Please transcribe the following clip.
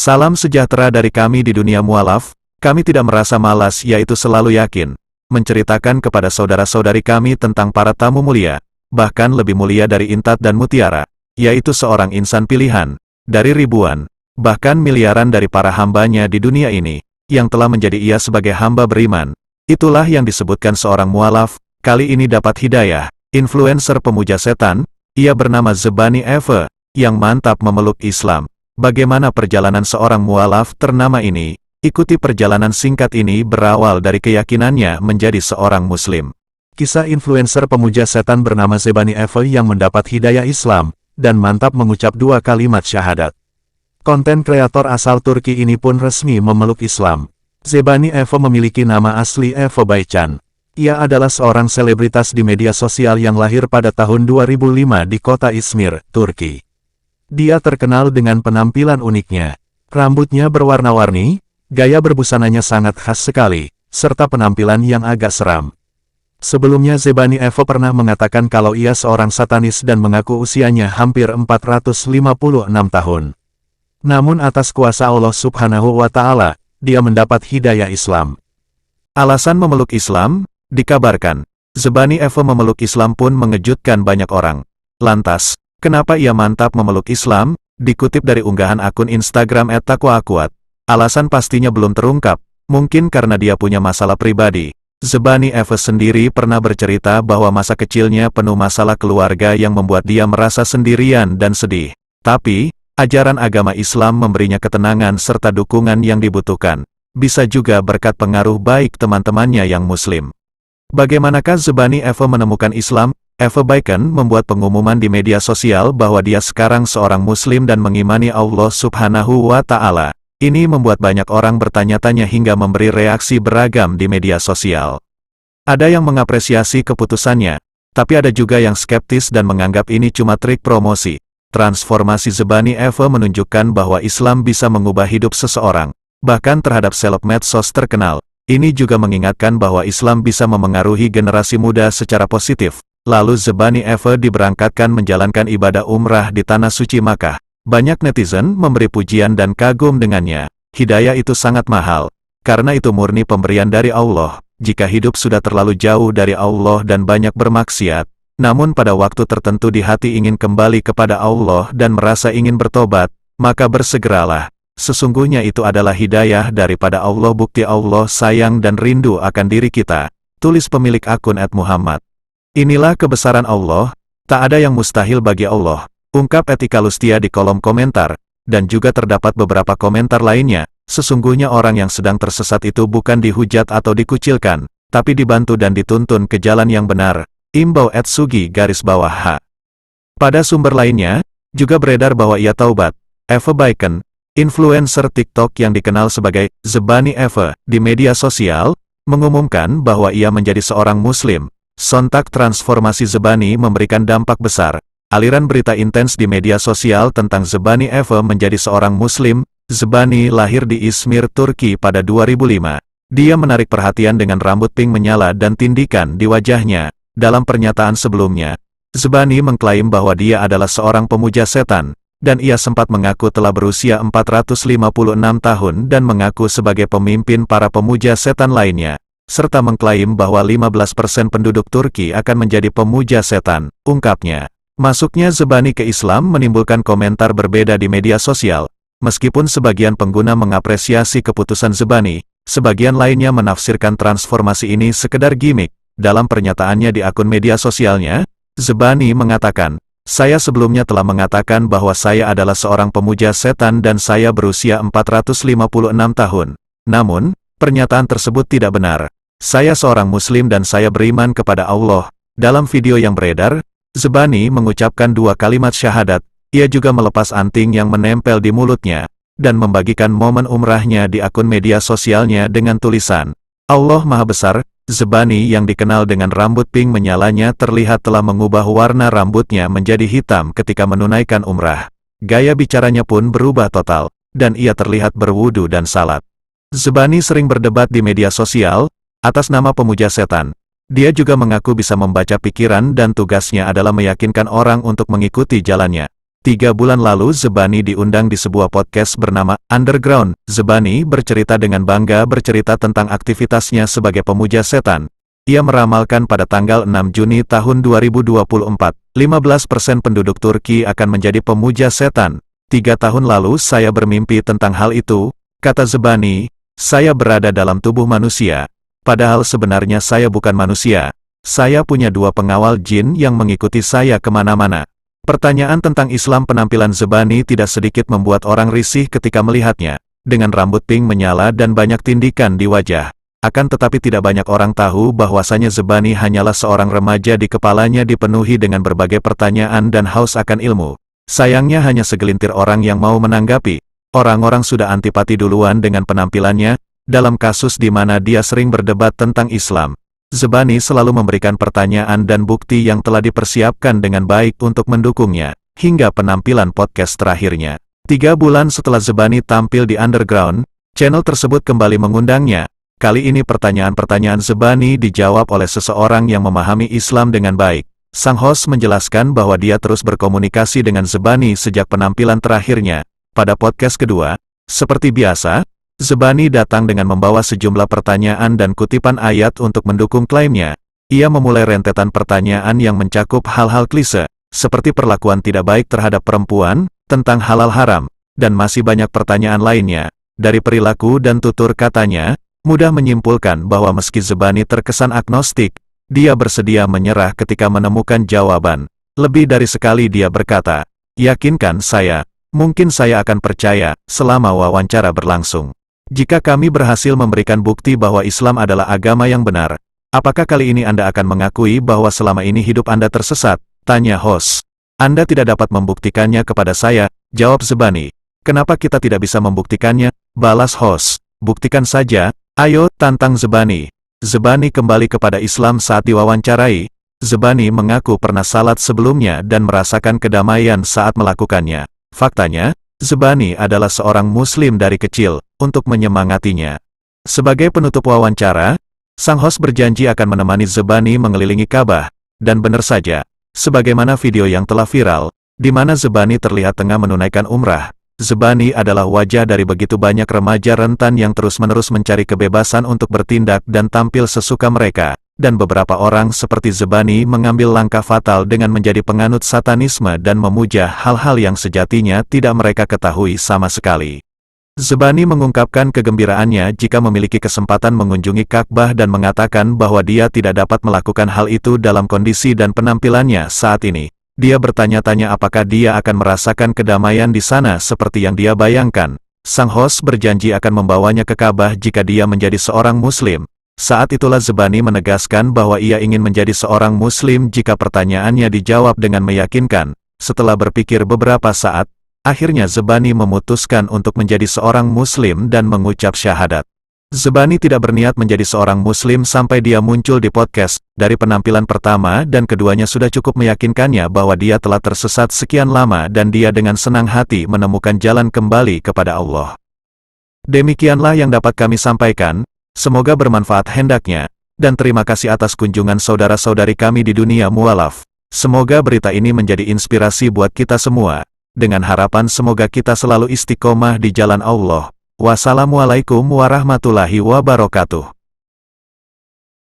Salam sejahtera dari kami di dunia mualaf, kami tidak merasa malas yaitu selalu yakin, menceritakan kepada saudara-saudari kami tentang para tamu mulia, bahkan lebih mulia dari intat dan mutiara, yaitu seorang insan pilihan, dari ribuan, bahkan miliaran dari para hambanya di dunia ini, yang telah menjadi ia sebagai hamba beriman. Itulah yang disebutkan seorang mualaf, kali ini dapat hidayah, influencer pemuja setan, ia bernama Zebani Eve, yang mantap memeluk Islam. Bagaimana perjalanan seorang mualaf ternama ini? Ikuti perjalanan singkat ini berawal dari keyakinannya menjadi seorang muslim. Kisah influencer pemuja setan bernama Zebani Eve yang mendapat hidayah Islam, dan mantap mengucap 2 kalimat syahadat. Konten kreator asal Turki ini pun resmi memeluk Islam. Zebani Eve memiliki nama asli Eve Baycan. Ia adalah seorang selebritas di media sosial yang lahir pada tahun 2005 di kota Izmir, Turki. Dia terkenal dengan penampilan uniknya. Rambutnya berwarna-warni, gaya berbusananya sangat khas sekali, serta penampilan yang agak seram. Sebelumnya Zebani Eve pernah mengatakan kalau ia seorang satanis dan mengaku usianya hampir 456 tahun. Namun atas kuasa Allah Subhanahu wa Ta'ala, dia mendapat hidayah Islam. Alasan memeluk Islam, dikabarkan, Zebani Eve memeluk Islam pun mengejutkan banyak orang. Lantas, kenapa ia mantap memeluk Islam? Dikutip dari unggahan akun Instagram @takwakuat. Alasan pastinya belum terungkap, mungkin karena dia punya masalah pribadi. Zebani Eve sendiri pernah bercerita bahwa masa kecilnya penuh masalah keluarga yang membuat dia merasa sendirian dan sedih. Tapi, ajaran agama Islam memberinya ketenangan serta dukungan yang dibutuhkan. Bisa juga berkat pengaruh baik teman-temannya yang muslim. Bagaimanakah Zebani Eve menemukan Islam? Eve Baycan membuat pengumuman di media sosial bahwa dia sekarang seorang muslim dan mengimani Allah Subhanahu wa Ta'ala. Ini membuat banyak orang bertanya-tanya hingga memberi reaksi beragam di media sosial. Ada yang mengapresiasi keputusannya, tapi ada juga yang skeptis dan menganggap ini cuma trik promosi. Transformasi Zebani Eve menunjukkan bahwa Islam bisa mengubah hidup seseorang, bahkan terhadap seleb medsos terkenal. Ini juga mengingatkan bahwa Islam bisa memengaruhi generasi muda secara positif. Lalu Zebani Eve diberangkatkan menjalankan ibadah umrah di Tanah Suci Makkah. Banyak netizen memberi pujian dan kagum dengannya. Hidayah itu sangat mahal, karena itu murni pemberian dari Allah. Jika hidup sudah terlalu jauh dari Allah dan banyak bermaksiat, namun pada waktu tertentu di hati ingin kembali kepada Allah dan merasa ingin bertobat, maka bersegeralah. Sesungguhnya itu adalah hidayah daripada Allah. Bukti Allah sayang dan rindu akan diri kita. Tulis pemilik akun @Muhammad. Inilah kebesaran Allah, tak ada yang mustahil bagi Allah. Ungkap Etika Lustia di kolom komentar, dan juga terdapat beberapa komentar lainnya. Sesungguhnya orang yang sedang tersesat itu bukan dihujat atau dikucilkan, tapi dibantu dan dituntun ke jalan yang benar. Imbau @sugi_h. Pada sumber lainnya, juga beredar bahwa ia taubat. Eve Baycan, influencer TikTok yang dikenal sebagai Zebani Eve di media sosial, mengumumkan bahwa ia menjadi seorang muslim. Sontak transformasi Zebani memberikan dampak besar. Aliran berita intens di media sosial tentang Zebani Eve menjadi seorang muslim. Zebani lahir di Izmir, Turki pada 2005. Dia menarik perhatian dengan rambut pink menyala dan tindikan di wajahnya. Dalam pernyataan sebelumnya, Zebani mengklaim bahwa dia adalah seorang pemuja setan, dan ia sempat mengaku telah berusia 456 tahun dan mengaku sebagai pemimpin para pemuja setan lainnya, serta mengklaim bahwa 15% penduduk Turki akan menjadi pemuja setan, ungkapnya. Masuknya Zebani ke Islam menimbulkan komentar berbeda di media sosial. Meskipun sebagian pengguna mengapresiasi keputusan Zebani, sebagian lainnya menafsirkan transformasi ini sekedar gimmick. Dalam pernyataannya di akun media sosialnya, Zebani mengatakan, "Saya sebelumnya telah mengatakan bahwa saya adalah seorang pemuja setan dan saya berusia 456 tahun. Namun, pernyataan tersebut tidak benar. Saya seorang muslim dan saya beriman kepada Allah." Dalam video yang beredar, Zebani mengucapkan 2 kalimat syahadat. Ia juga melepas anting yang menempel di mulutnya, dan membagikan momen umrahnya di akun media sosialnya dengan tulisan, "Allah Maha Besar." Zebani yang dikenal dengan rambut pink menyalanya terlihat telah mengubah warna rambutnya menjadi hitam ketika menunaikan umrah. Gaya bicaranya pun berubah total, dan ia terlihat berwudu dan salat. Zebani sering berdebat di media sosial, atas nama pemuja setan. Dia juga mengaku bisa membaca pikiran dan tugasnya adalah meyakinkan orang untuk mengikuti jalannya. 3 bulan lalu Zebani diundang di sebuah podcast bernama Underground. Zebani bercerita dengan bangga bercerita tentang aktivitasnya sebagai pemuja setan. Ia meramalkan pada tanggal 6 Juni tahun 2024, 15% penduduk Turki akan menjadi pemuja setan. 3 tahun lalu saya bermimpi tentang hal itu, kata Zebani. Saya berada dalam tubuh manusia. Padahal sebenarnya saya bukan manusia. Saya punya 2 pengawal jin yang mengikuti saya kemana-mana. Pertanyaan tentang Islam penampilan Zebani tidak sedikit membuat orang risih ketika melihatnya. Dengan rambut pink menyala dan banyak tindikan di wajah. Akan tetapi tidak banyak orang tahu bahwasanya Zebani hanyalah seorang remaja di kepalanya dipenuhi dengan berbagai pertanyaan dan haus akan ilmu. Sayangnya hanya segelintir orang yang mau menanggapi. Orang-orang sudah antipati duluan dengan penampilannya, dalam kasus di mana dia sering berdebat tentang Islam. Zebani selalu memberikan pertanyaan dan bukti yang telah dipersiapkan dengan baik untuk mendukungnya, hingga penampilan podcast terakhirnya. 3 bulan setelah Zebani tampil di Underground, channel tersebut kembali mengundangnya. Kali ini pertanyaan-pertanyaan Zebani dijawab oleh seseorang yang memahami Islam dengan baik. Sang host menjelaskan bahwa dia terus berkomunikasi dengan Zebani sejak penampilan terakhirnya. Pada podcast kedua, seperti biasa, Zebani datang dengan membawa sejumlah pertanyaan dan kutipan ayat untuk mendukung klaimnya. Ia memulai rentetan pertanyaan yang mencakup hal-hal klise, seperti perlakuan tidak baik terhadap perempuan, tentang halal haram, dan masih banyak pertanyaan lainnya. Dari perilaku dan tutur katanya, mudah menyimpulkan bahwa meski Zebani terkesan agnostik, dia bersedia menyerah ketika menemukan jawaban. Lebih dari sekali dia berkata, "Yakinkan saya, mungkin saya akan percaya," selama wawancara berlangsung. Jika kami berhasil memberikan bukti bahwa Islam adalah agama yang benar, apakah kali ini Anda akan mengakui bahwa selama ini hidup Anda tersesat? Tanya host. Anda tidak dapat membuktikannya kepada saya, jawab Zebani. Kenapa kita tidak bisa membuktikannya? Balas host. Buktikan saja, ayo, tantang Zebani. Zebani kembali kepada Islam saat diwawancarai. Zebani mengaku pernah salat sebelumnya dan merasakan kedamaian saat melakukannya. Faktanya, Zebani adalah seorang Muslim dari kecil. Untuk menyemangatinya. Sebagai penutup wawancara, sang host berjanji akan menemani Zebani mengelilingi Ka'bah, dan benar saja, sebagaimana video yang telah viral, di mana Zebani terlihat tengah menunaikan umrah. Zebani adalah wajah dari begitu banyak remaja rentan yang terus-menerus mencari kebebasan untuk bertindak dan tampil sesuka mereka, dan beberapa orang seperti Zebani mengambil langkah fatal dengan menjadi penganut satanisme dan memuja hal-hal yang sejatinya tidak mereka ketahui sama sekali. Zebani mengungkapkan kegembiraannya jika memiliki kesempatan mengunjungi Ka'bah dan mengatakan bahwa dia tidak dapat melakukan hal itu dalam kondisi dan penampilannya saat ini. Dia bertanya-tanya apakah dia akan merasakan kedamaian di sana seperti yang dia bayangkan. Sang host berjanji akan membawanya ke Ka'bah jika dia menjadi seorang Muslim. Saat itulah Zebani menegaskan bahwa ia ingin menjadi seorang Muslim jika pertanyaannya dijawab dengan meyakinkan. Setelah berpikir beberapa saat, akhirnya Zebani memutuskan untuk menjadi seorang Muslim dan mengucap syahadat. Zebani tidak berniat menjadi seorang Muslim sampai dia muncul di podcast. Dari penampilan pertama dan keduanya sudah cukup meyakinkannya bahwa dia telah tersesat sekian lama dan dia dengan senang hati menemukan jalan kembali kepada Allah. Demikianlah yang dapat kami sampaikan, semoga bermanfaat hendaknya, dan terima kasih atas kunjungan saudara-saudari kami di dunia mualaf. Semoga berita ini menjadi inspirasi buat kita semua. Dengan harapan semoga kita selalu istiqomah di jalan Allah. Wassalamualaikum warahmatullahi wabarakatuh.